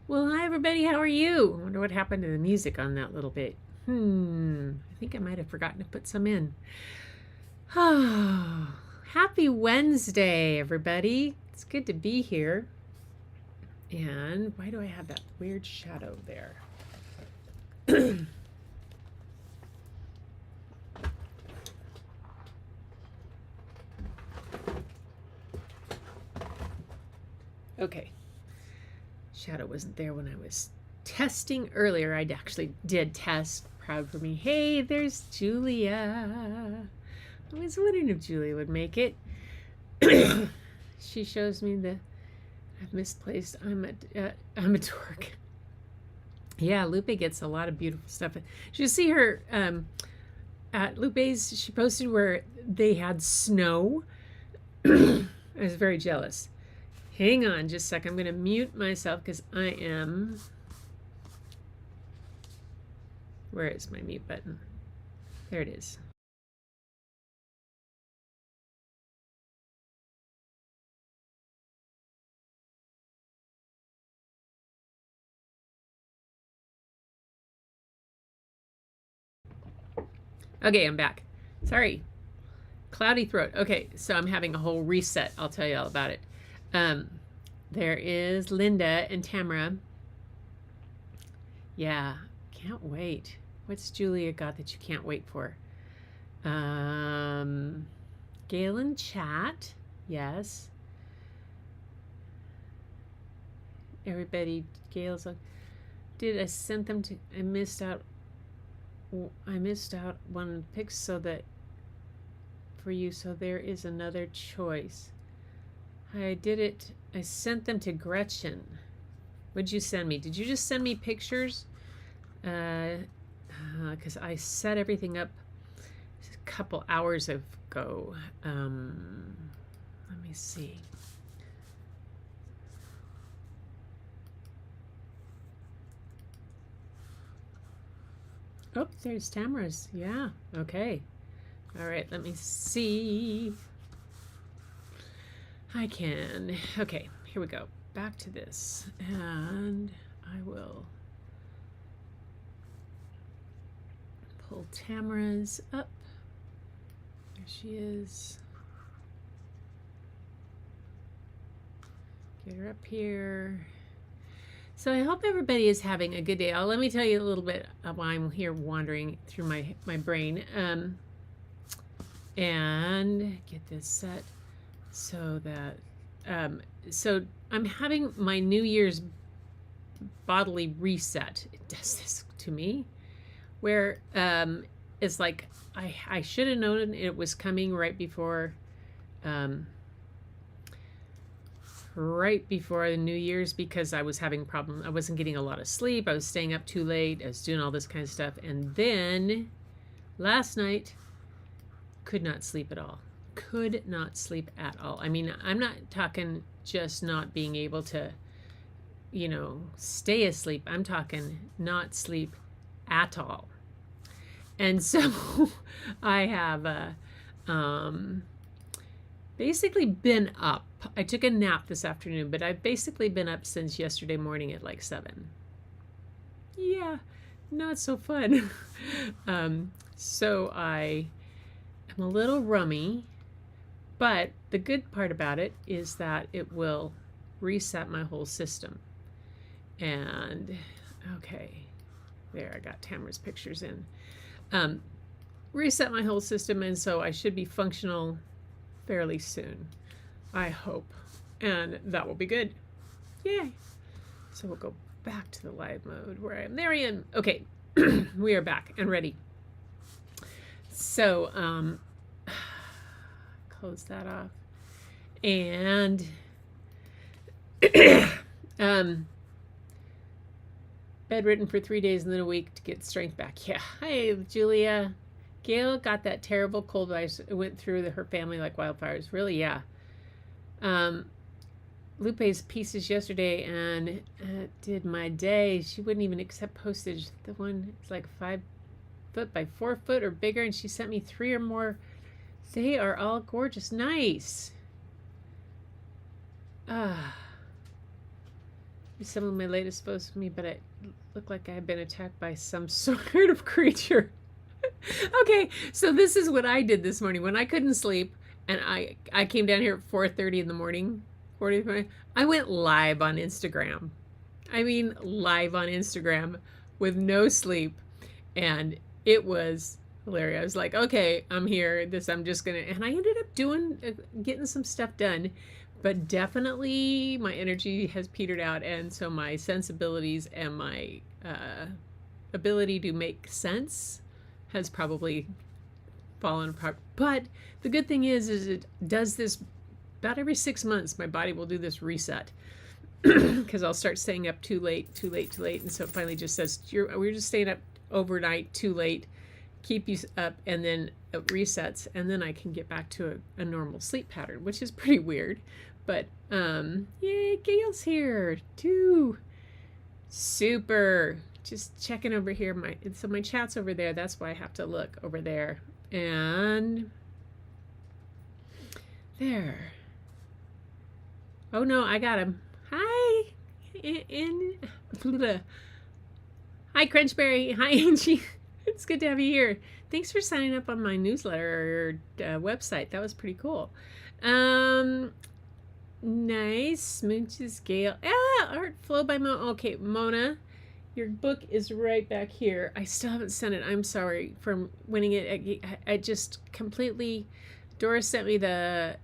Well, hi everybody, how are you? I wonder what happened to the music on that little bit. I think I might have forgotten to put some in. Happy Wednesday, everybody. It's good to be here. And why do I have that weird shadow there? Okay. Shadow wasn't there when I was testing earlier. I actually did test. Proud for me. Hey, there's Julia. I was wondering if Julia would make it. She shows me the I've misplaced. I'm a dork. Yeah, Lupe gets a lot of beautiful stuff. Did you see her at Lupe's? She posted where they had snow. I was very jealous. Hang on just a sec. I'm going to mute myself because I am... Where is my mute button? There it is. Okay, I'm back. Sorry. Cloudy throat. Okay, so I'm having a whole reset. I'll tell you all about it. There is Linda and Tamara. Yeah, can't wait. What's Julia got that you can't wait for? Gail and Chat. Yes. Everybody, Gail's on. Did I send them to? I missed out one pick so that for you. So there is another choice. I did it. I sent them to Gretchen. What'd you send me? Did you just send me pictures? Because I set everything up a couple hours ago. Let me see. Oh, there's Tamara's. Yeah. Okay. All right. Let me see. I can. Okay. Here we go. Back to this. And I will pull Tamara's up. There she is. Get her up here. So I hope everybody is having a good day. Let me tell you a little bit of why I'm here wandering through my brain. And get this set so that so I'm having my New Year's bodily reset. It does this to me where it's like I should have known it was coming right before the New Year's, because I was having problems. I wasn't getting a lot of sleep. I was staying up too late. I was doing all this kind of stuff. And then last night, could not sleep at all. Could not sleep at all. I mean, I'm not talking just not being able to stay asleep. I'm talking not sleep at all. And so I have basically been up. I took a nap this afternoon, but I've basically been up since yesterday morning at like 7. Yeah, not so fun. So I am a little rummy, but the good part about it is that it will reset my whole system. And okay, there, I got Tamara's pictures in. Reset my whole system, and so I should be functional fairly soon, I hope, and that will be good. Yay! So we'll go back to the live mode where I am. There I am. Okay, we are back and ready. So close that off, and bedridden for 3 days and then a week to get strength back. Yeah. Hi, Julia. Gail got that terrible cold that went through her family like wildfires. Really, yeah. Lupe's pieces yesterday and did my day. She wouldn't even accept postage. The one is like 5 foot by 4 foot or bigger, and she sent me 3 or more. They are all gorgeous. Nice. Some of my latest posts of me, but it looked like I had been attacked by some sort of creature. Okay, so this is what I did this morning when I couldn't sleep, and I came down here at 4:30 in the morning. 45. I went live on Instagram. I mean, live on Instagram with no sleep, and it was hilarious. I was like, okay, I'm here. I'm just gonna, and I ended up getting some stuff done, but definitely my energy has petered out, and so my sensibilities and my ability to make sense has probably fallen apart. But the good thing is it does this about every 6 months. My body will do this reset because I'll start staying up too late, and so it finally just says we're just staying up overnight too late, keep you up, and then it resets, and then I can get back to a normal sleep pattern, which is pretty weird. But yay, Gail's here too. Super. Just checking over here. So my chat's over there. That's why I have to look over there. And there. Oh no, I got him. Hi. Hi, Crunchberry. Hi, Angie. It's good to have you here. Thanks for signing up on my newsletter website. That was pretty cool. Nice. Smooches, Gail. Art Flow by Mona. Okay, Mona, your book is right back here. I still haven't sent it. I'm sorry for winning it. I just completely, Doris sent me the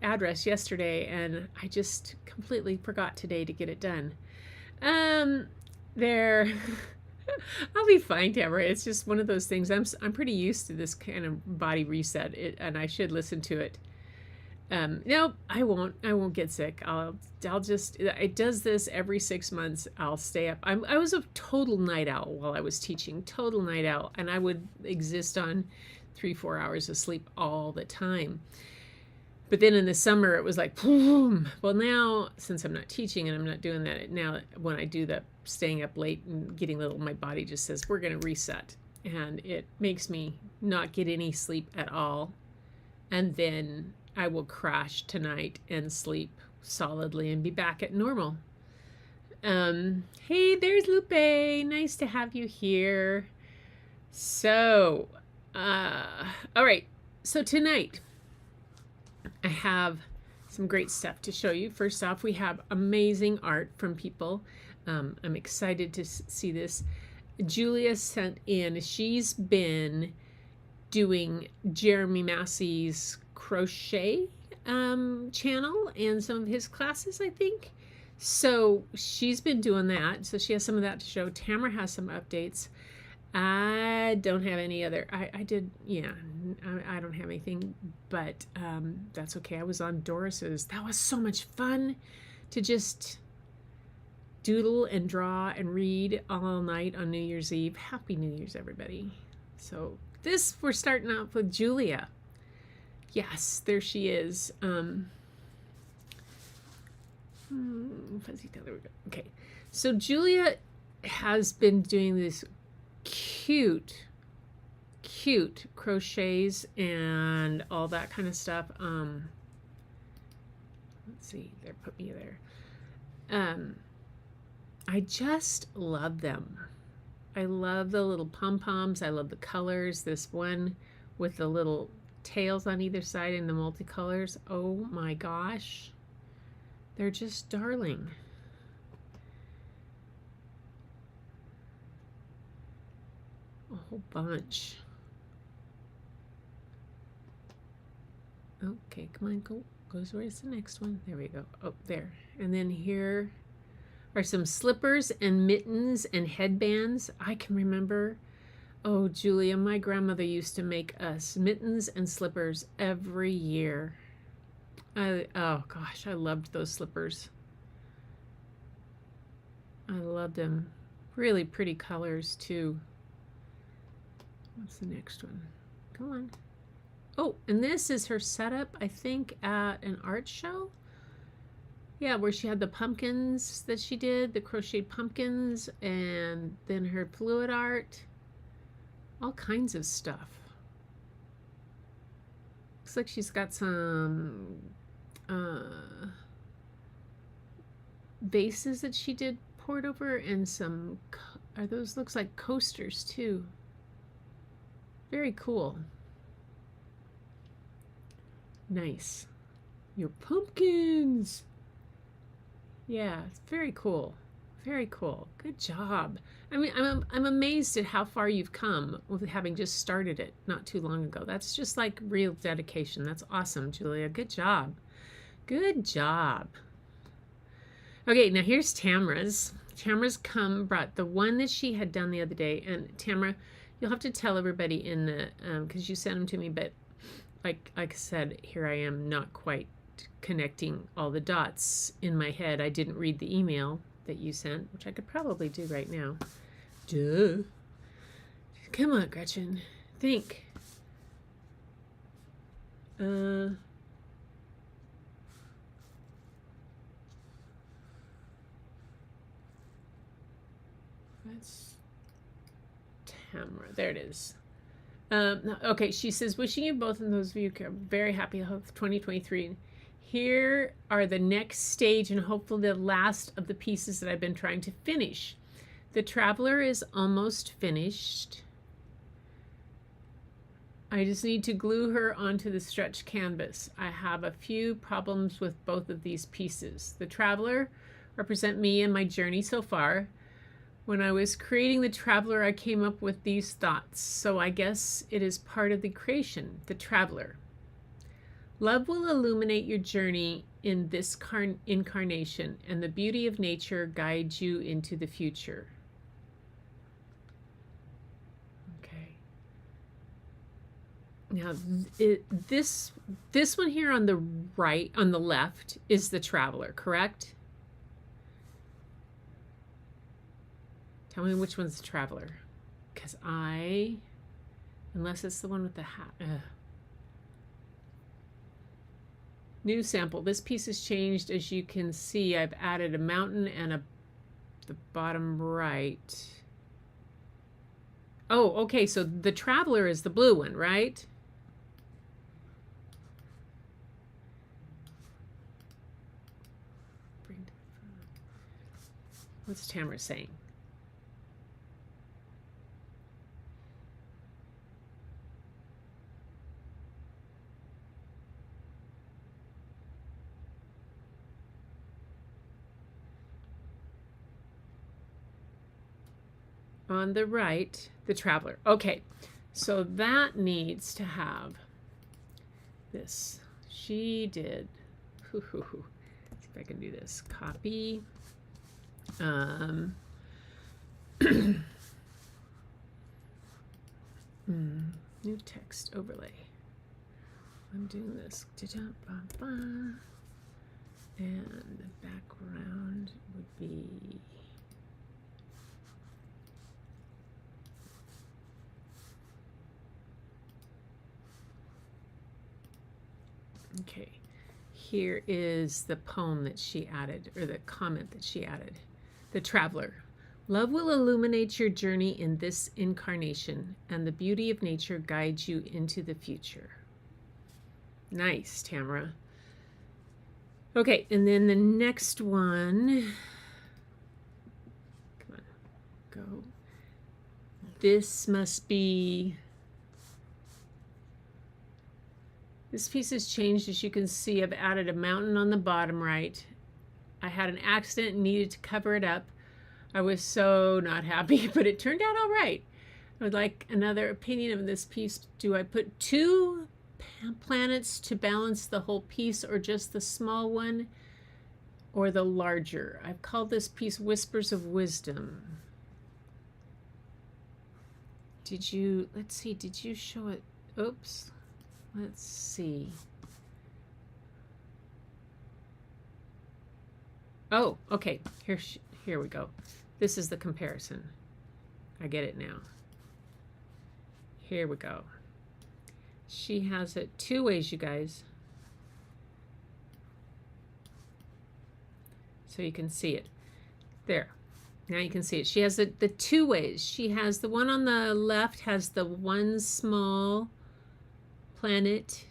address yesterday, and I just completely forgot today to get it done. There. I'll be fine, Tamara. It's just one of those things. I'm pretty used to this kind of body reset, and I should listen to it. No, I won't get sick. I'll just, it does this every 6 months. I'll stay up. I was a total night owl while I was teaching, total night owl. And I would exist on 3-4 hours of sleep all the time. But then in the summer, it was like, boom. Well, now, since I'm not teaching and I'm not doing that, now when I do the staying up late and getting little, my body just says, we're going to reset. And it makes me not get any sleep at all. And then I will crash tonight and sleep solidly and be back at normal. Hey, there's Lupe. Nice to have you here. So, all right. So tonight, I have some great stuff to show you. First off, we have amazing art from people. I'm excited to see this. Julia sent in, she's been doing Jeremy Massey's crochet channel and some of his classes, I think. So she's been doing that. So she has some of that to show. Tamara has some updates. I don't have any other. I did, yeah, I don't have anything, but that's okay. I was on Doris's. That was so much fun to just doodle and draw and read all night on New Year's Eve. Happy New Year's, everybody. So we're starting off with Julia. Yes, there she is. Fuzzy tail, there we go. Okay, so Julia has been doing this cute crochets and all that kind of stuff. Let's see, there, put me there. I just love them. I love the little pom-poms. I love the colors. This one with the little tails on either side and the multicolors. Oh my gosh. They're just darling. A whole bunch. Okay, come on, go. Goes where's the next one? There we go. Oh, there. And then here are some slippers and mittens and headbands. I can remember, oh, Julia, my grandmother used to make us mittens and slippers every year. Oh gosh, I loved those slippers. I loved them. Really pretty colors too. What's the next one? Come on. Oh, and this is her setup, I think, at an art show. Yeah, where she had the pumpkins that she did, the crocheted pumpkins, and then her fluid art. All kinds of stuff. Looks like she's got some vases that she did poured over, and some, are those, looks like coasters too. Very cool. Nice. Your pumpkins. Yeah, it's very cool. Very cool. Good job. I mean, I'm amazed at how far you've come with having just started it not too long ago. That's just like real dedication. That's awesome, Julia. Good job. Good job. Okay, now here's Tamara's. Tamara's brought the one that she had done the other day. And Tamara, you'll have to tell everybody in the, because you sent them to me, but like I said, here I am not quite connecting all the dots in my head. I didn't read the email that you sent, which I could probably do right now. Duh. Come on, Gretchen. Think. That's Tamara. There it is. Okay, she says, wishing you both and those of you who are very happy of 2023. Here are the next stage and hopefully the last of the pieces that I've been trying to finish. The Traveler is almost finished. I just need to glue her onto the stretch canvas. I have a few problems with both of these pieces. The Traveler represent me and my journey so far. When I was creating the Traveler, I came up with these thoughts, so I guess it is part of the creation, the Traveler. Love will illuminate your journey in this incarnation, and the beauty of nature guides you into the future. Okay. Now, this one here on the right, on the left, is the Traveler, correct? Tell me which one's the Traveler, because unless it's the one with the hat. New sample. This piece has changed. As you can see, I've added a mountain and the bottom right. Oh, okay, so the Traveler is the blue one, right? What's Tamara saying? On the right, the Traveler. Okay, so that needs to have this. She did. Let's see if I can do this. Copy. New text overlay. I'm doing this. And the background would be. Okay, here is the poem that she added, or the comment that she added. The Traveler. Love will illuminate your journey in this incarnation, and the beauty of nature guides you into the future. Nice, Tamara. Okay, and then the next one. Come on, go. This must be... This piece has changed, as you can see. I've added a mountain on the bottom right. I had an accident and needed to cover it up. I was so not happy, but it turned out all right. I would like another opinion of this piece. Do I put 2 planets to balance the whole piece, or just the small one, or the larger? I've called this piece Whispers of Wisdom. Did you, let's see, did you show it? Oops. Let's see. Oh, okay. Here we go. This is the comparison. I get it now. Here we go. She has it 2 ways, you guys. So you can see it. There. Now you can see it. She has the 2 ways. She has the one on the left has the one small planet,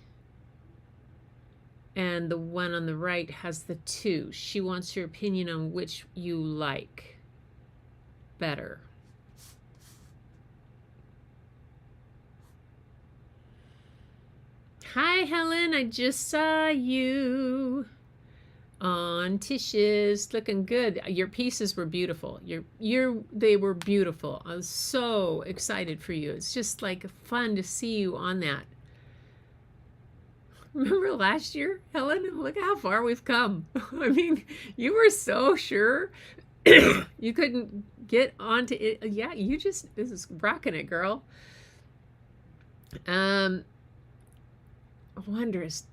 and the one on the right has the 2. She wants your opinion on which you like better. Hi, Helen. I just saw you on Tish's. Looking good. Your pieces were beautiful. They were beautiful. I was so excited for you. It's just like fun to see you on that. Remember last year, Helen? Look how far we've come. I mean, you were so sure you couldn't get onto it. Yeah, this is rocking it, girl. Wondrous.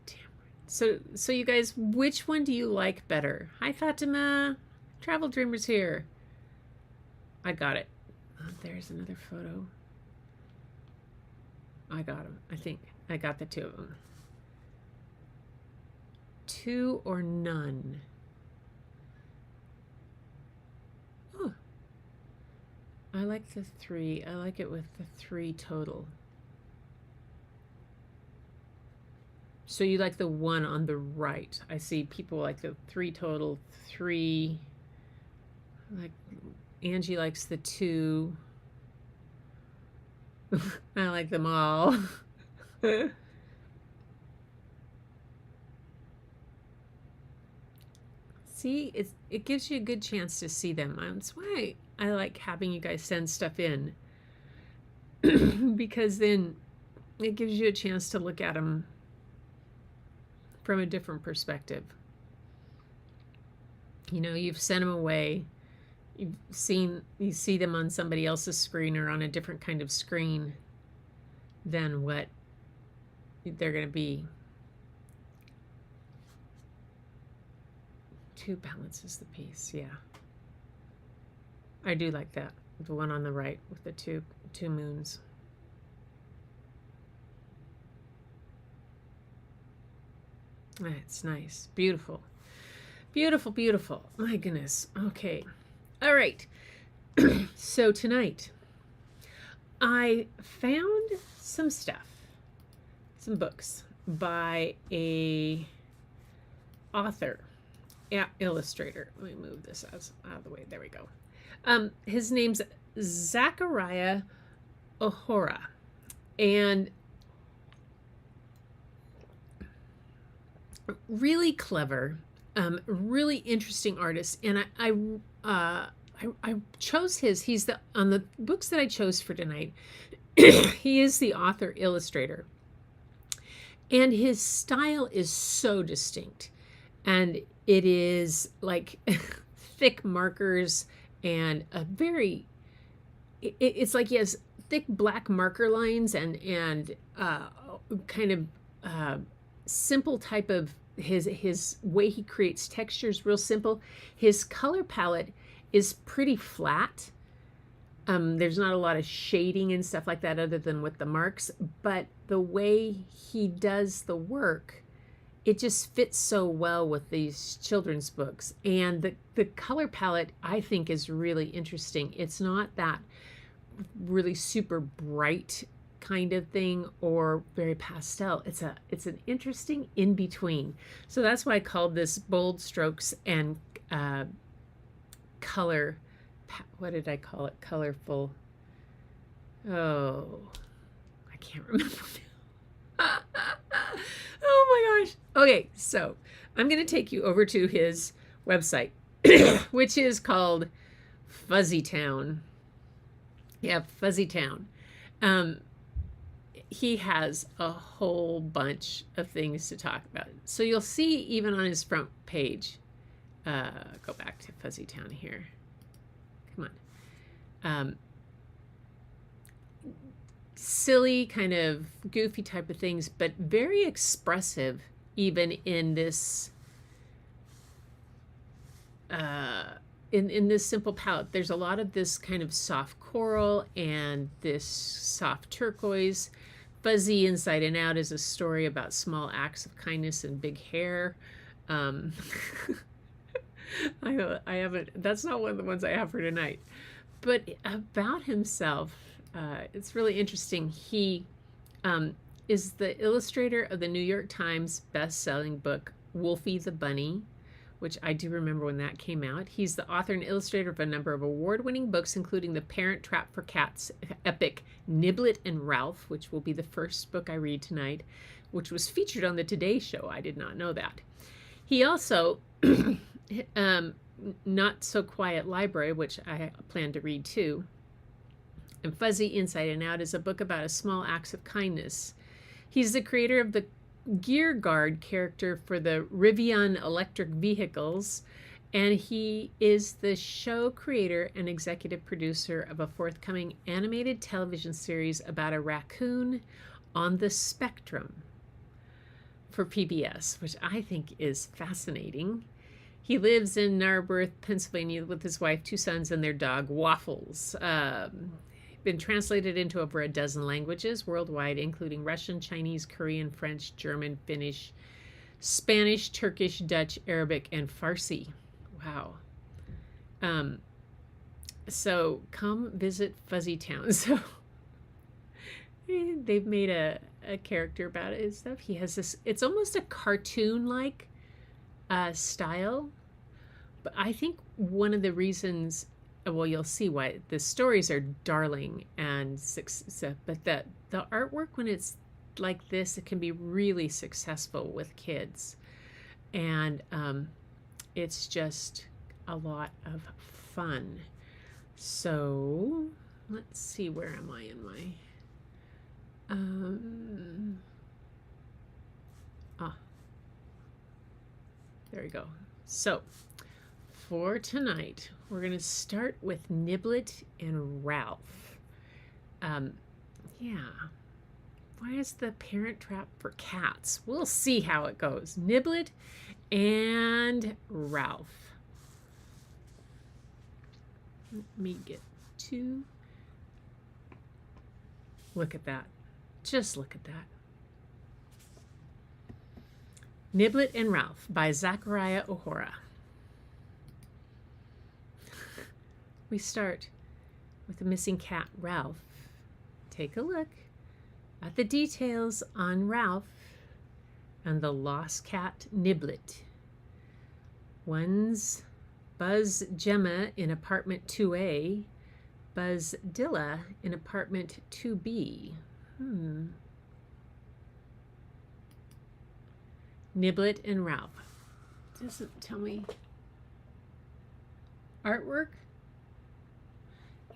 So you guys, which one do you like better? Hi, Fatima. Travel Dreamers here. I got it. Oh, there's another photo. I got them. I think I got the 2 of them. 2 or none. Oh, I like the 3. I like it with the 3 total. So you like the one on the right. I see people like the 3 total, 3. Like Angie likes the 2. I like them all. See, it gives you a good chance to see them. That's why I like having you guys send stuff in. Because then it gives you a chance to look at them from a different perspective. You know, you've sent them away. You see them on somebody else's screen or on a different kind of screen than what they're going to be. 2 balances the piece, yeah. I do like that. The one on the right with the two moons. It's nice. Beautiful. Beautiful, beautiful. My goodness. Okay. All right. So tonight, I found some stuff, some books by a author, illustrator. Let me move this out of the way. There we go. His name's Zachariah Ohora, and really clever, really interesting artist. And I chose his. He's on the books that I chose for tonight. He is the author illustrator, and his style is so distinct, and it is like thick markers and a very. It's like he has thick black marker lines and kind of simple type of his way he creates textures, real simple. His color palette is pretty flat. There's not a lot of shading and stuff like that other than with the marks, but the way he does the work it just fits so well with these children's books. And the color palette, I think, is really interesting. It's not that really super bright kind of thing or very pastel. It's an interesting in between. So that's why I called this bold strokes and color. What did I call it? Colorful. Oh, I can't remember. Oh my gosh. Okay, so I'm going to take you over to his website, which is called Fuzzy Town. Yeah, Fuzzy Town. He has a whole bunch of things to talk about. So you'll see even on his front page. Go back to Fuzzy Town here. Come on. Silly, kind of goofy type of things, but very expressive even in this in this simple palette. There's a lot of this kind of soft coral and this soft turquoise. Fuzzy Inside and Out is a story about small acts of kindness and big hair. I haven't, that's not one of the ones I have for tonight. But about himself, it's really interesting. He is the illustrator of the New York Times best-selling book, Wolfie the Bunny, which I do remember when that came out. He's the author and illustrator of a number of award-winning books, including the Parent Trap for Cats epic Niblet and Ralph, which will be the first book I read tonight, which was featured on the Today Show. I did not know that. He also, Not So Quiet Library, which I plan to read too, and Fuzzy Inside and Out is a book about a small acts of kindness. He's the creator of the Gear Guard character for the Rivian electric vehicles, and he is the show creator and executive producer of a forthcoming animated television series about a raccoon on the spectrum for PBS, which I think is fascinating. He lives in Narberth, Pennsylvania with his wife, 2 sons, and their dog, Waffles. Been translated into over a dozen languages worldwide, including Russian, Chinese, Korean, French, German, Finnish, Spanish, Turkish, Dutch, Arabic, and Farsi. Wow. So come visit Fuzzy Town. So they've made a character about it and stuff. He has this, it's almost a cartoon-like style. But I think one of the reasons, well, you'll see why the stories are darling and but the artwork, when it's like this, it can be really successful with kids, and it's just a lot of fun. So let's see, where am I in my there we go. So for tonight, we're going to start with Niblet and Ralph. Yeah. Why is the Parent Trap for Cats? We'll see how it goes. Niblet and Ralph. Let me get to... Look at that. Just look at that. Niblet and Ralph by Zachariah O'Hora. We start with the missing cat, Ralph. Take a look at the details on Ralph and the lost cat, Niblet. One's Buzz Gemma in apartment 2A, Buzz Dilla in apartment 2B. Niblet and Ralph. Doesn't tell me. Artwork.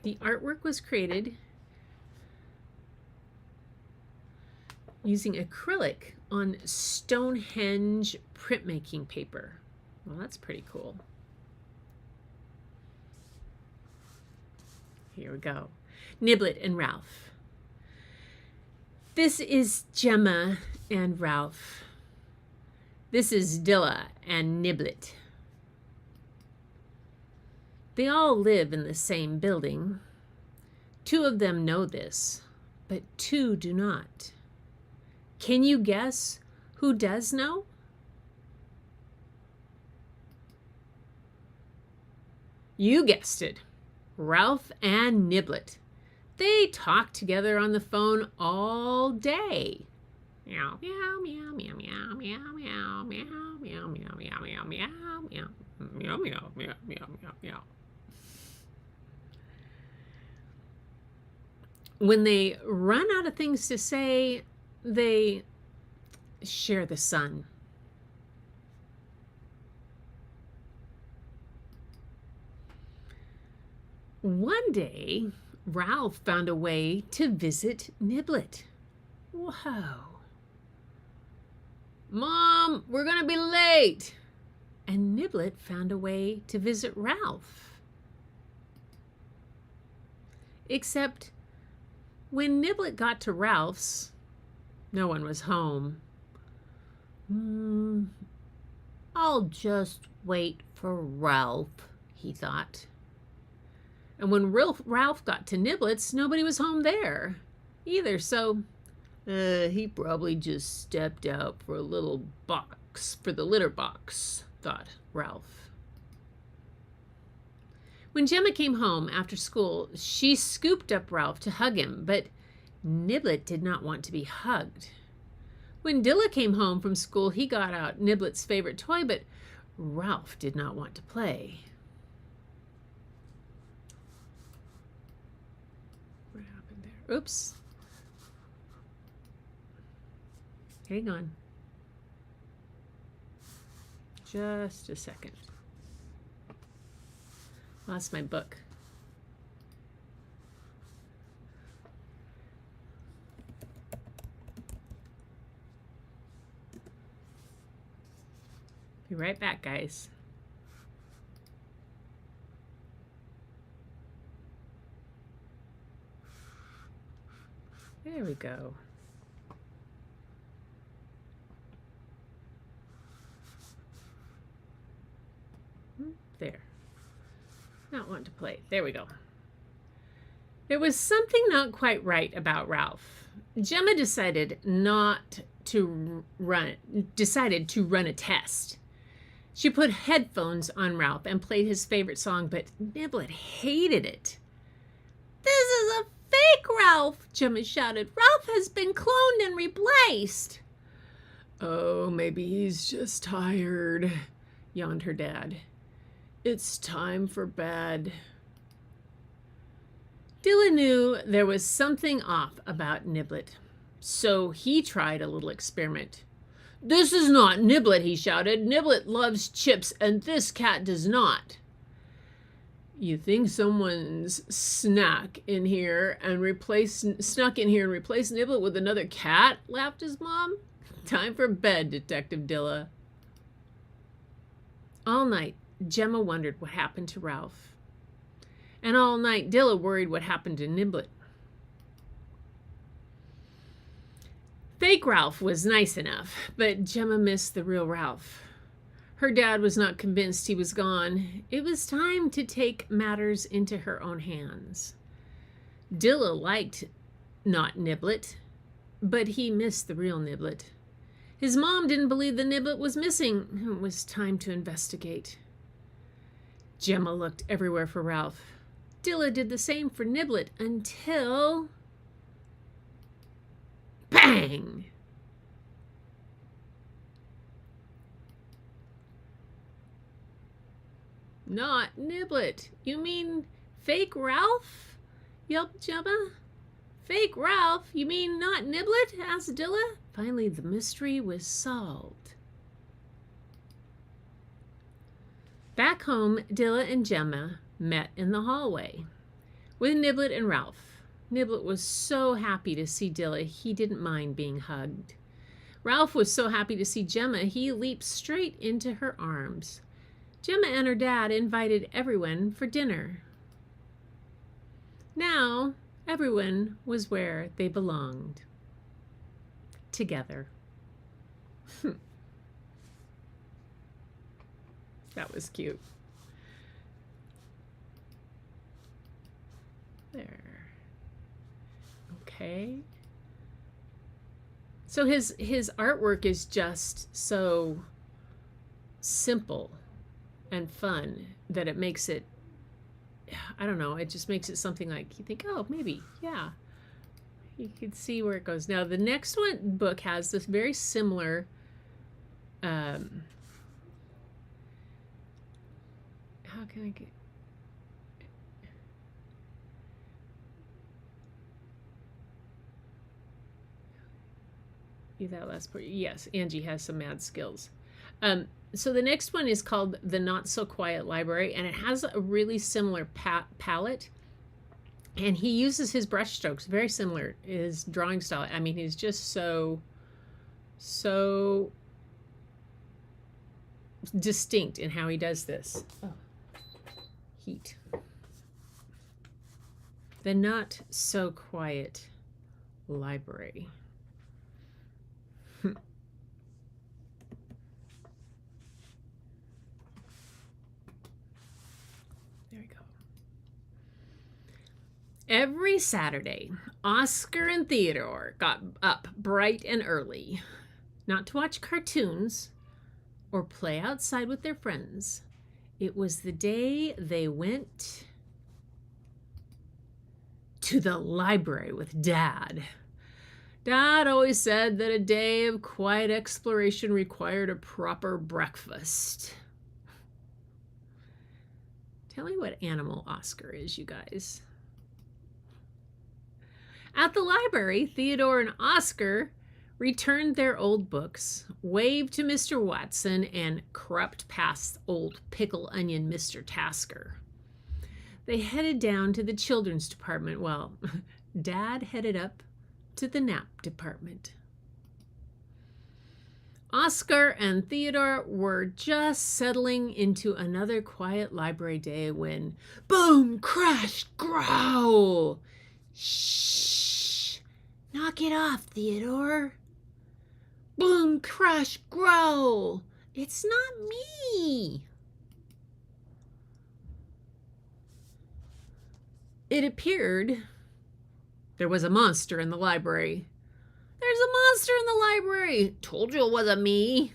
The artwork was created using acrylic on Stonehenge printmaking paper. Well, that's pretty cool. Here we go. Niblet and Ralph. This is Gemma and Ralph. This is Dilla and Niblet. They all live in the same building. 2 of them know this, but 2 do not. Can you guess who does know? You guessed it, Ralph and Niblet. They talked together on the phone all day. Meow, meow, meow, meow, meow, meow, meow, meow, meow, meow, meow, meow, meow, meow, meow, meow, meow, meow, meow, meow. When they run out of things to say, they share the sun. One day, Ralph found a way to visit Niblet. Whoa. Mom, we're going to be late. And Niblet found a way to visit Ralph. Except when Niblet got to Ralph's, no one was home. I'll just wait for Ralph, he thought. And when Ralph got to Niblet's, nobody was home there either, so he probably just stepped out for a little box for the litter box, thought Ralph. When Gemma came home after school, she scooped up Ralph to hug him, but Niblet did not want to be hugged. When Dilla came home from school, he got out Niblet's favorite toy, but Ralph did not want to play. What happened there? Oops. Hang on. Just a second. Lost my book. Be right back, guys. There we go. There. Not want to play. There we go. There was something not quite right about Ralph. Gemma decided to run a test. She put headphones on Ralph and played his favorite song, but Niblet hated it. "This is a fake Ralph," Gemma shouted. "Ralph has been cloned and replaced." "Oh, maybe he's just tired," yawned her dad. "It's time for bed." Dilla knew there was something off about Niblet, so he tried a little experiment. "This is not Niblet," he shouted. "Niblet loves chips, and this cat does not." "You think someone's snuck in here and replaced Niblet with another cat?" laughed his mom. "Time for bed, Detective Dilla." All night, Gemma wondered what happened to Ralph. And all night, Dilla worried what happened to Niblet. Fake Ralph was nice enough, but Gemma missed the real Ralph. Her dad was not convinced he was gone. It was time to take matters into her own hands. Dilla liked not Niblet, but he missed the real Niblet. His mom didn't believe the Niblet was missing. It was time to investigate. Gemma looked everywhere for Ralph. Dilla did the same for Niblet until... bang! "Not Niblet. You mean fake Ralph?" yelped Gemma. "Fake Ralph? You mean not Niblet?" asked Dilla. Finally, the mystery was solved. Back home, Dilla and Gemma met in the hallway with Niblet and Ralph. Niblet was so happy to see Dilla, he didn't mind being hugged. Ralph was so happy to see Gemma, he leaped straight into her arms. Gemma and her dad invited everyone for dinner. Now, everyone was where they belonged. Together. That was cute. There. Okay. So his artwork is just so simple and fun that it makes it I don't know, it just makes it something like you think, oh, maybe, yeah. You can see where it goes. Now, the next book has this very similar how can I get that last part? Yes, Angie has some mad skills. So the next one is called The Not So Quiet Library, and it has a really similar palette. And he uses his brush strokes very similar. His drawing style. I mean, he's just so distinct in how he does this. Oh, heat. The Not So Quiet Library. There we go. Every Saturday, Oscar and Theodore got up bright and early, not to watch cartoons or play outside with their friends. It was the day they went to the library with Dad. Dad always said that a day of quiet exploration required a proper breakfast. Tell me what animal Oscar is, you guys. At the library, Theodore and Oscar returned their old books, waved to Mr. Watson, and crept past old pickle onion Mr. Tasker. They headed down to the children's department while Dad headed up to the nap department. Oscar and Theodore were just settling into another quiet library day when boom, crash, growl. Shh! Knock it off, Theodore. Boom, crash, growl. It's not me. It appeared there was a monster in the library. There's a monster in the library. Told you it wasn't me.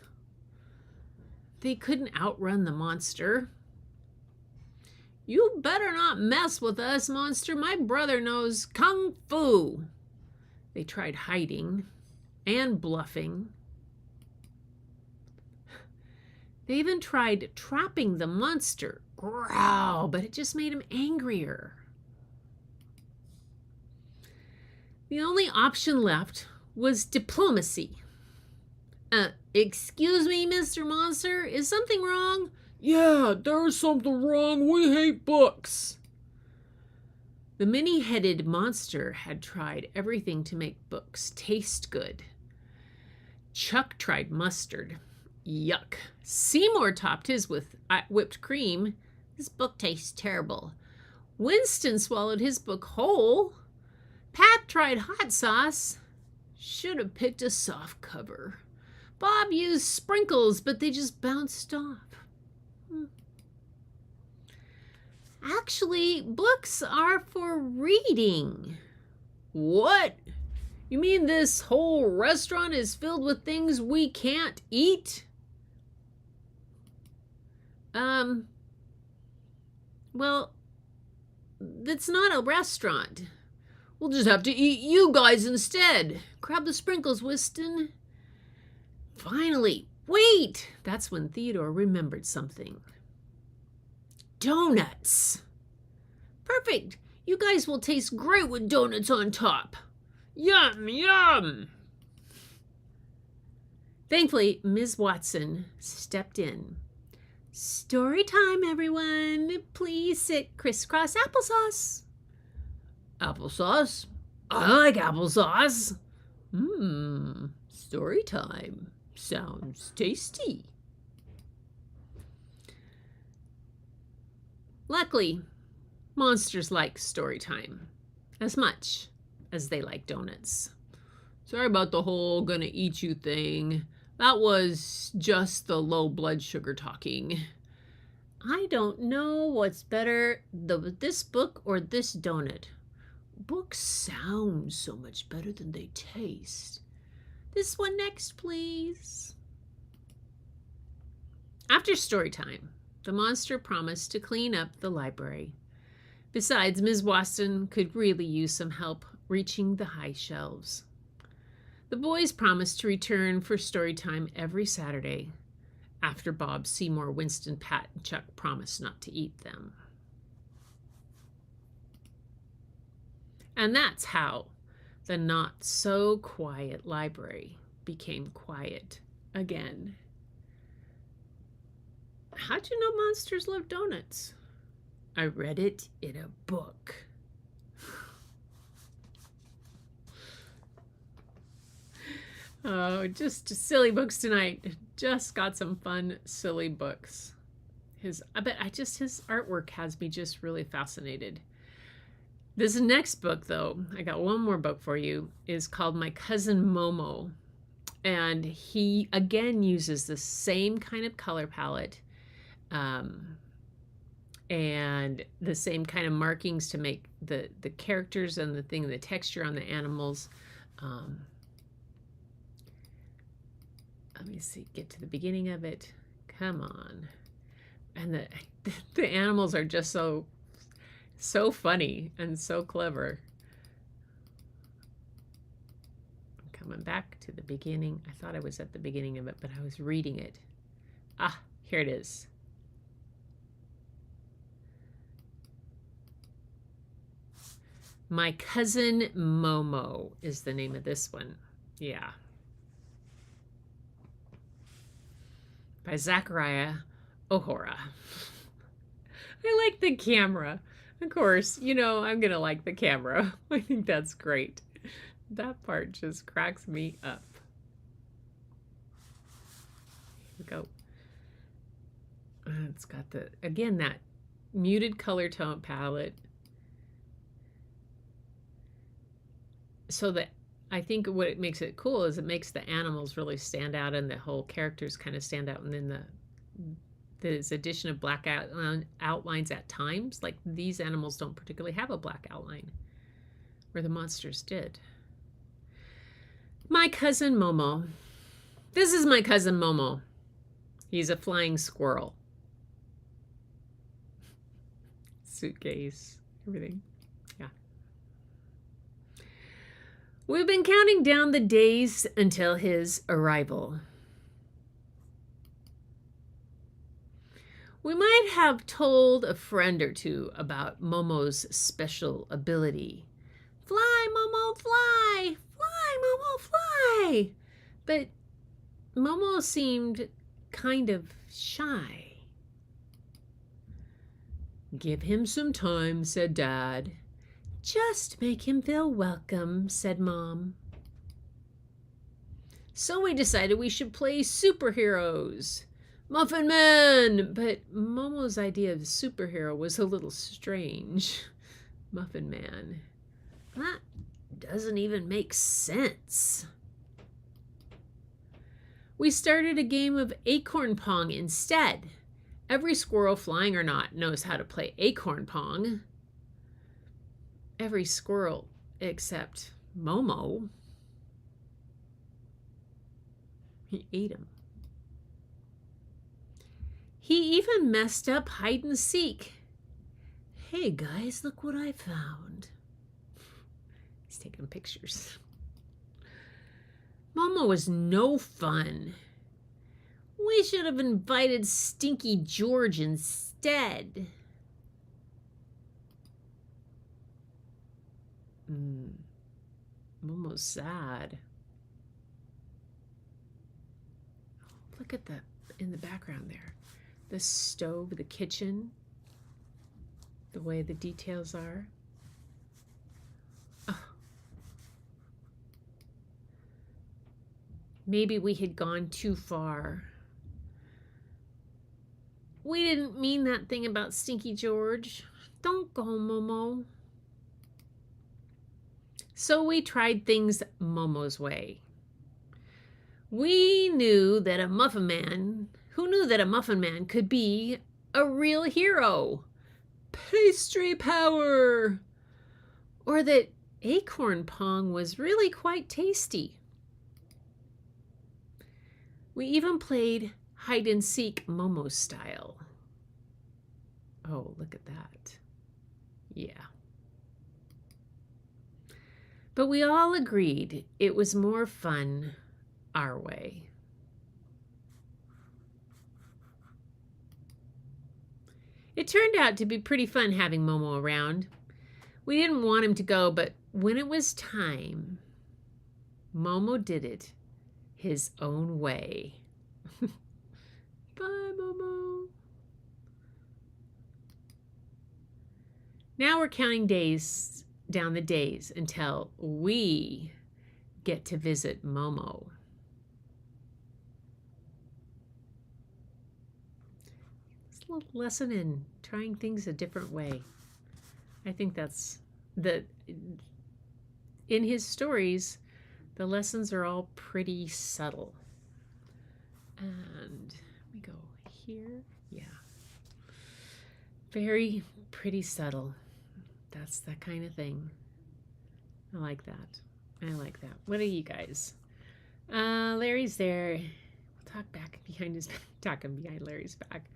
They couldn't outrun the monster. You better not mess with us, monster. My brother knows kung fu. They tried hiding and bluffing. They even tried trapping the monster. Growl, but it just made him angrier. The only option left was diplomacy. Excuse me, Mr. Monster, is something wrong? Yeah, there's something wrong. We hate books. The many-headed monster had tried everything to make books taste good. Chuck tried mustard. Yuck. Seymour topped his with whipped cream. This book tastes terrible. Winston swallowed his book whole. Pat tried hot sauce. Should have picked a soft cover. Bob used sprinkles, but they just bounced off. Actually, books are for reading. What? You mean this whole restaurant is filled with things we can't eat? Well, it's not a restaurant. We'll just have to eat you guys instead. Grab the sprinkles, Winston. Finally, wait! That's when Theodore remembered something. Donuts. Perfect. You guys will taste great with donuts on top. Yum, yum. Thankfully, Ms. Watson stepped in. Story time, everyone. Please sit crisscross applesauce. Applesauce? I like applesauce. Story time. Sounds tasty. Luckily, monsters like story time as much as they like donuts. Sorry about the whole gonna eat you thing. That was just the low blood sugar talking. I don't know what's better, this book or this donut. Books sound so much better than they taste. This one next, please. After story time, the monster promised to clean up the library. Besides, Ms. Waston could really use some help reaching the high shelves. The boys promised to return for story time every Saturday, after Bob, Seymour, Winston, Pat, and Chuck promised not to eat them. And that's how the not-so-quiet library became quiet again. How'd you know monsters love donuts? I read it in a book. Oh, just silly books tonight. Just got some fun, silly books. His artwork has me just really fascinated. This next book, though, I got one more book for you, is called My Cousin Momo. And he, again, uses the same kind of color palette and the same kind of markings to make the characters and the texture on the animals. Let me see, get to the beginning of it. Come on. And the animals are just so funny and so clever. I'm coming back to the beginning. I thought I was at the beginning of it, but I was reading it. Ah, here it is. My Cousin Momo is the name of this one. Yeah. By Zachariah Ohora. I like the camera. Of course, I'm going to like the camera. I think that's great. That part just cracks me up. Here we go. It's got again, that muted color tone palette. So that I think what it makes it cool is it makes the animals really stand out and the whole characters kind of stand out. And then this addition of black outlines at times, like these animals don't particularly have a black outline, where the monsters did. My Cousin Momo. This is my cousin Momo. He's a flying squirrel. Suitcase, everything. Yeah. We've been counting down the days until his arrival. We might have told a friend or two about Momo's special ability. Fly, Momo, fly! Fly, Momo, fly! But Momo seemed kind of shy. Give him some time, said Dad. Just make him feel welcome, said Mom. So we decided we should play superheroes. Muffin Man! But Momo's idea of superhero was a little strange. Muffin Man. That doesn't even make sense. We started a game of acorn pong instead. Every squirrel, flying or not, knows how to play acorn pong. Every squirrel except Momo. He ate him. He even messed up hide and seek. Hey guys, look what I found. He's taking pictures. Momo was no fun. We should have invited Stinky George instead. Momo's sad. Look at in the background there. The stove, the kitchen, the way the details are. Oh. Maybe we had gone too far. We didn't mean that thing about Stinky George. Don't go, Momo. So we tried things Momo's way. Who knew that a Muffin Man could be a real hero? Pastry power! Or that acorn pong was really quite tasty. We even played hide and seek Momo style. Oh, look at that. Yeah. But we all agreed it was more fun our way. It turned out to be pretty fun having Momo around. We didn't want him to go, but when it was time, Momo did it his own way. Bye, Momo. Now we're counting down the days until we get to visit Momo. It's a little lesson in trying things a different way. I think that's in his stories, the lessons are all pretty subtle. And we go here. Yeah. Very pretty subtle. That's that kind of thing. I like that. I like that. What are you guys? Larry's there. We'll talk back behind his back. Talking behind Larry's back.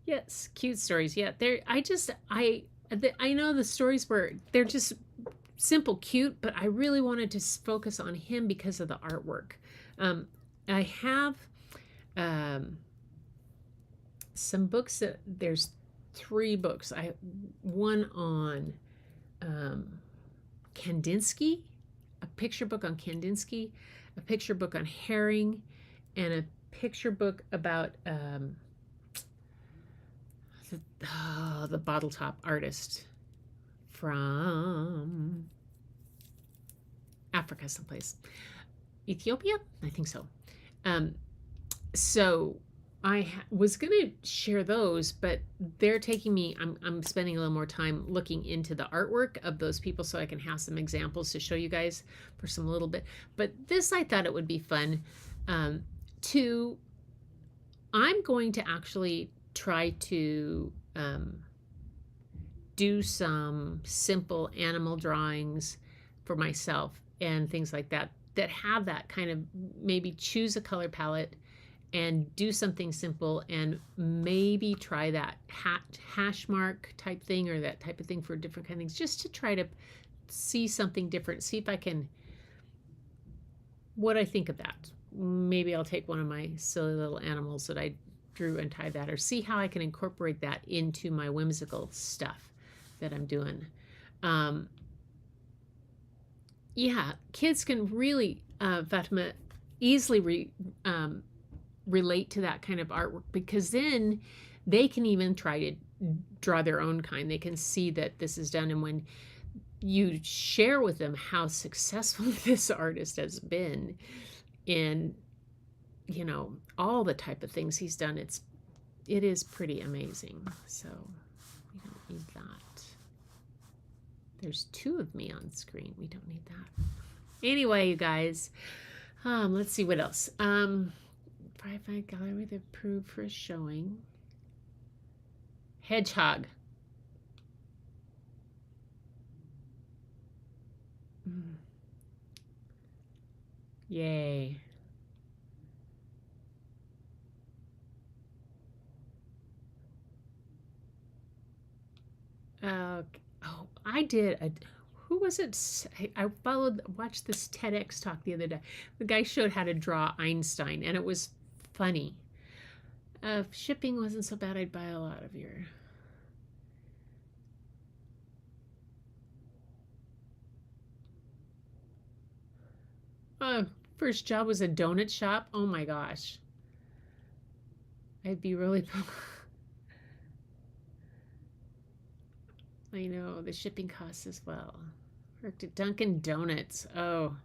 Yes, cute stories. Yeah, I know the stories they're just simple, cute, but I really wanted to focus on him because of the artwork. I have some books there's 3 books. One on Kandinsky, a picture book on Kandinsky, a picture book on Herring, and a picture book about the bottle top artist from Africa someplace. Ethiopia? I think so. So I was going to share those, but they're taking me, I'm spending a little more time looking into the artwork of those people so I can have some examples to show you guys for some little bit. But this, I thought it would be fun I'm going to actually try to do some simple animal drawings for myself and things like that have that kind of, maybe choose a color palette and do something simple and maybe try that hash mark type thing or that type of thing for different kind of things, just to try to see something different, see if I can, what I think of that. Maybe I'll take one of my silly little animals that I drew and tie that, or see how I can incorporate that into my whimsical stuff that I'm doing. Yeah, kids can really, Fatima, easily relate to that kind of artwork, because then they can even try to draw their own kind. They can see that this is done, and when you share with them how successful this artist has been in, you know, all the type of things he's done, it is pretty amazing. So we don't need that. There's 2 of me on screen. We don't need that. Anyway, you guys, let's see what else. Private gallery that approved for a showing. Hedgehog. Yay. Oh, I did. Who was it? I watched this TEDx talk the other day. The guy showed how to draw Einstein, and it was funny. If shipping wasn't so bad, I'd buy a lot of your. First job was a donut shop. Oh my gosh. I'd be really. I know, the shipping costs as well. Worked at Dunkin' Donuts. Oh.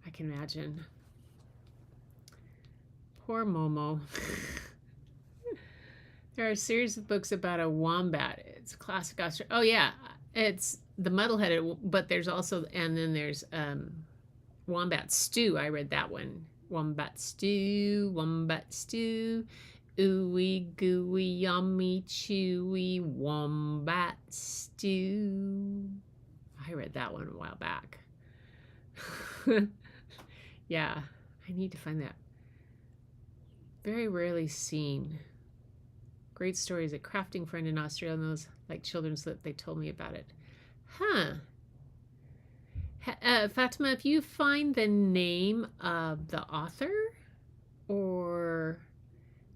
I can imagine. Poor Momo. There are a series of books about a wombat. It's a classic Australian. Oh yeah, it's the muddle-headed, but there's also, and then there's Wombat Stew. I read that one. Wombat Stew, Wombat Stew. Ooey gooey yummy chewy wombat stew. I read that one a while back. Yeah, I need to find that. Very rarely seen. Great stories. A crafting friend in Australia knows like children's lit. They told me about it. Huh. Fatima, if you find the name of the author, or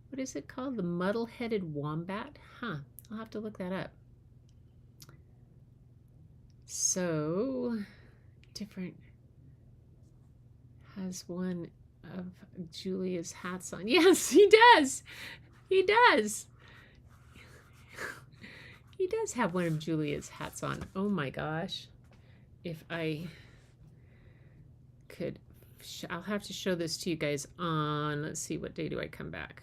what is it called? The Muddle-Headed Wombat? Huh. I'll have to look that up. So, different. Has one of Julia's hats on. Yes, he does. He does. He does have one of Julia's hats on. Oh my gosh. If I could, I'll have to show this to you guys on, let's see, what day do I come back?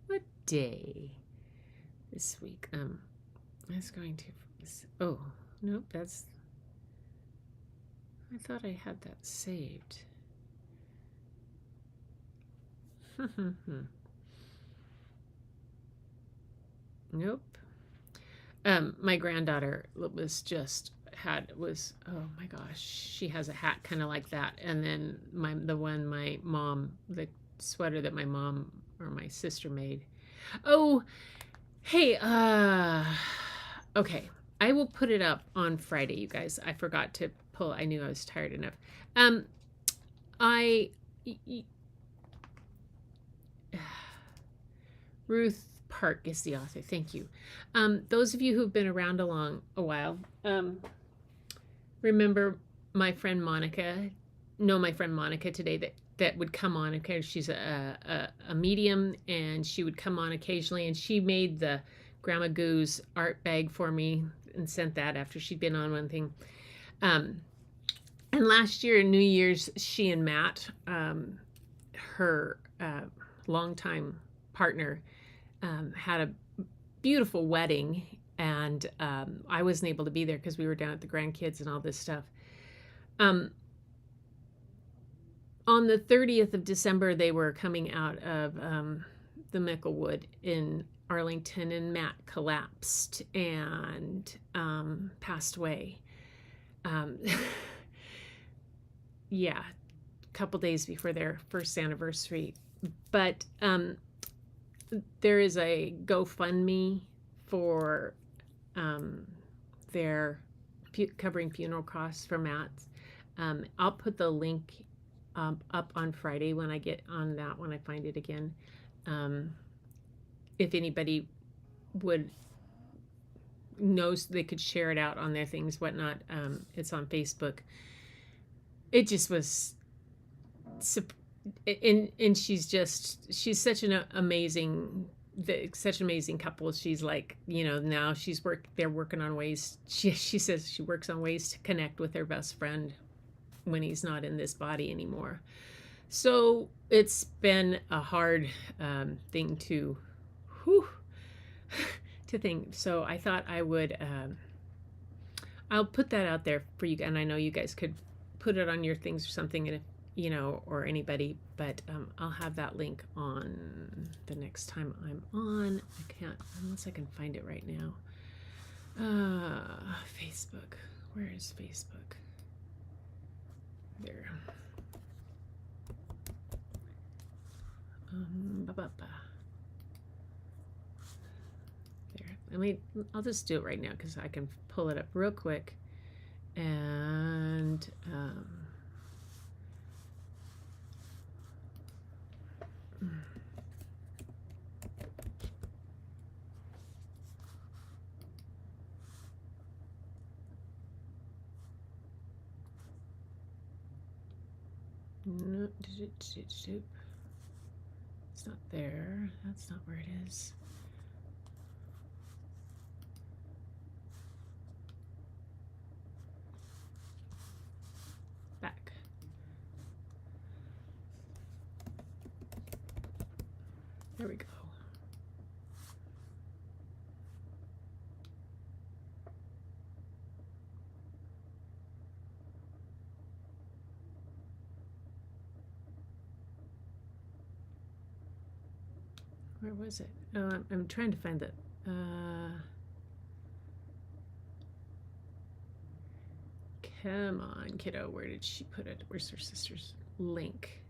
What day this week? I was going to, oh, nope, that's, I thought I had that saved. Nope. My granddaughter was oh my gosh, she has a hat kind of like that, and then the sweater that my mom or my sister made. Oh, hey, okay, I will put it up on Friday, you guys. I forgot to pull. I knew I was tired enough. Ruth Park is the author. Thank you. Those of you who've been around a while, remember my friend Monica. Know my friend Monica today that would come on. Okay, she's a medium, and she would come on occasionally. And she made the Grandma Goo's art bag for me and sent that after she'd been on one thing. And last year, New Year's, she and Matt, her longtime partner, had a beautiful wedding, and I wasn't able to be there because we were down at the grandkids and all this stuff. On the 30th of December, they were coming out of the Micklewood in Arlington, and Matt collapsed and passed away. Yeah, a couple days before their first anniversary. But there is a GoFundMe for their covering funeral costs for Matt. I'll put the link up on Friday when I get on that, when I find it again. If anybody knows they could share it out on their things, whatnot. It's on Facebook. It just was, and she's such an amazing, such an amazing couple. She's like, now they're working on ways. She says she works on ways to connect with her best friend when he's not in this body anymore. So it's been a hard thing to think. So I thought I would, I'll put that out there for you, and I know you guys could put it on your things or something, and or anybody, but I'll have that link on the next time I'm on. I can't, unless I can find it right now. Facebook. Where is Facebook? There. There. I'll just do it right now because I can pull it up real quick. And no, it's not there. That's not where it is. Back. There we go. Where was it? Oh, I'm trying to find it. Come on, kiddo. Where did she put it? Where's her sister's link?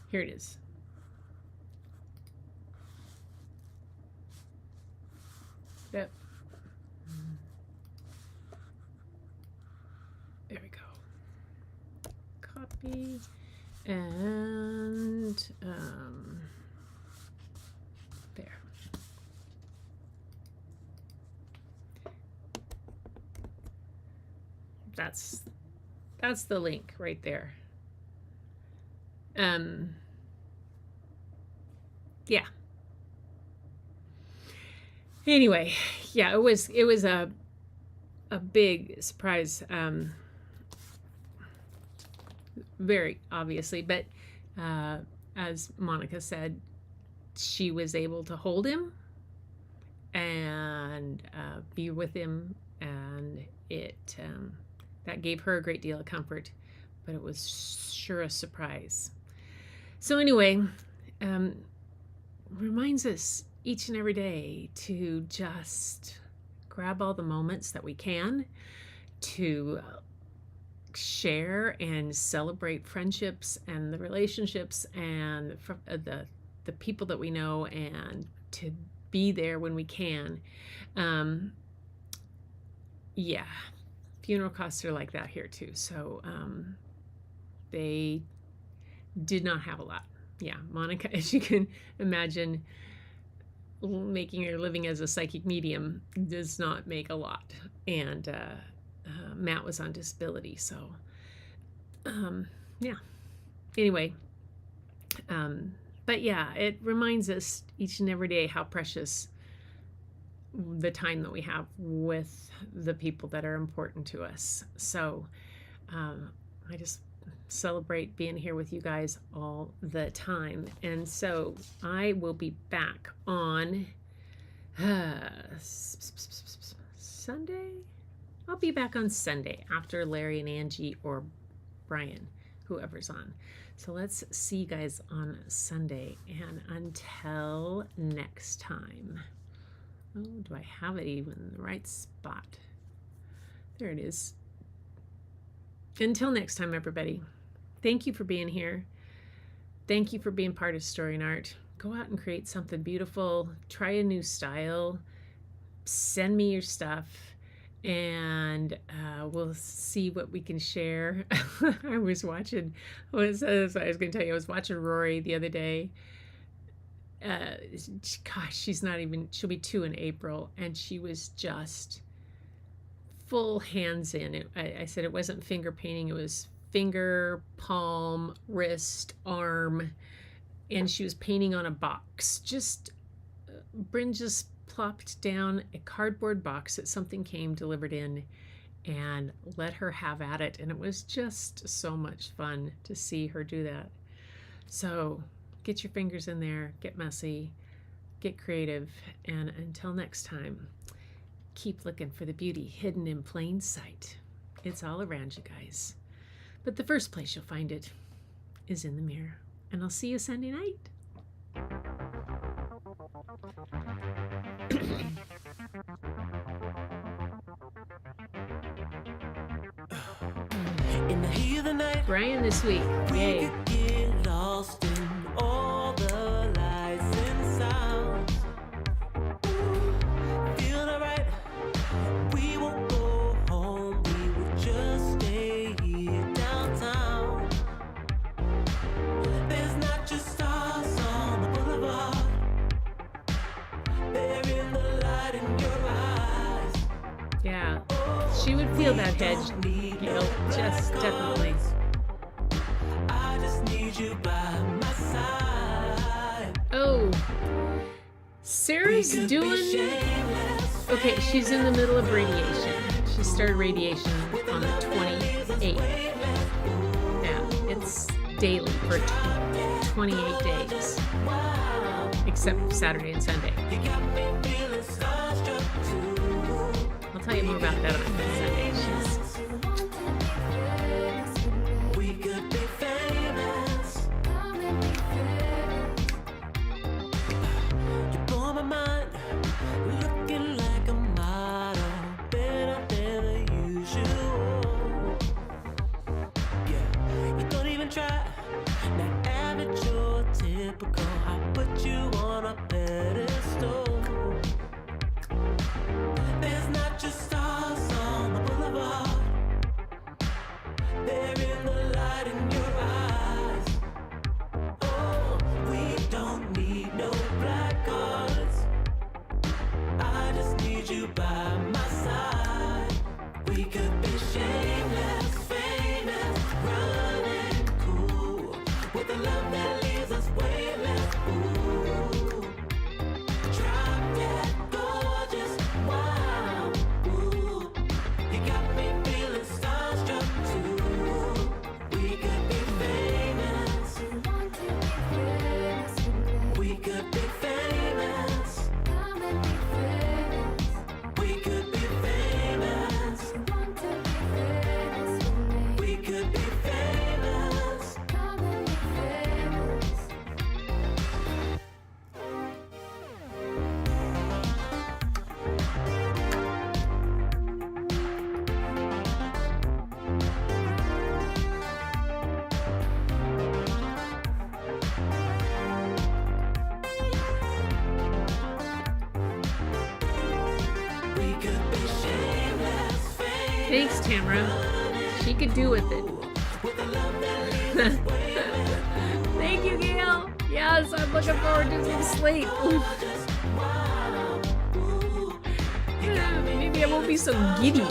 Here it is. Yep. There we go. Copy. And there. That's the link right there. Yeah. Anyway, yeah, it was a big surprise. Very obviously, but as Monica said, she was able to hold him and be with him, and it that gave her a great deal of comfort, but it was sure a surprise. So anyway, reminds us each and every day to just grab all the moments that we can to share and celebrate friendships and the relationships and the people that we know, and to be there when we can. Yeah, funeral costs are like that here too. So they did not have a lot. Yeah, Monica, as you can imagine, making her living as a psychic medium does not make a lot. And Matt was on disability, so yeah. Anyway, but yeah, it reminds us each and every day how precious the time that we have with the people that are important to us. So I just celebrate being here with you guys all the time. And so I will be back on Sunday. I'll be back on Sunday after Larry and Angie or Brian, whoever's on. So let's see you guys on Sunday. And until next time. Oh, do I have it even in the right spot? There it is. Until next time, everybody. Thank you for being here. Thank you for being part of Story and Art. Go out and create something beautiful. Try a new style. Send me your stuff. And we'll see what we can share. I was watching, I was going to tell you, I was watching Rory the other day. Gosh, she'll be 2 in April, and she was just full hands in. I said it wasn't finger painting, it was finger, palm, wrist, arm, and she was painting on a box. Bryn just plopped down a cardboard box that something came delivered in and let her have at it, and it was just so much fun to see her do that. So get your fingers in there, get messy, get creative, and until next time, keep looking for the beauty hidden in plain sight. It's all around you guys, but the first place you'll find it is in the mirror. And I'll see you Sunday night. In the heat of the night, Brian this week. Yay. we could get lost in all the lights and sounds. Feel alright, we won't go home, we will just stay here downtown. There's not just stars on the boulevard, they're in the light in your eyes. Yeah. She would feel that hedge guilt, just definitely. I just need you by my side. Oh, Sarah's doing, okay, she's in the middle of radiation. She started radiation on the 28th. Yeah, it's daily for 28 days, except Saturday and Sunday. I'll tell you more about that on Sunday. We could be famous. You blow my mind, looking like a model, better than the usual. Yeah, you don't even try, not average. Thanks, Tamara. She could do with it. Thank you, Gail. Yes, I'm looking forward to some sleep. Maybe I won't be so giddy.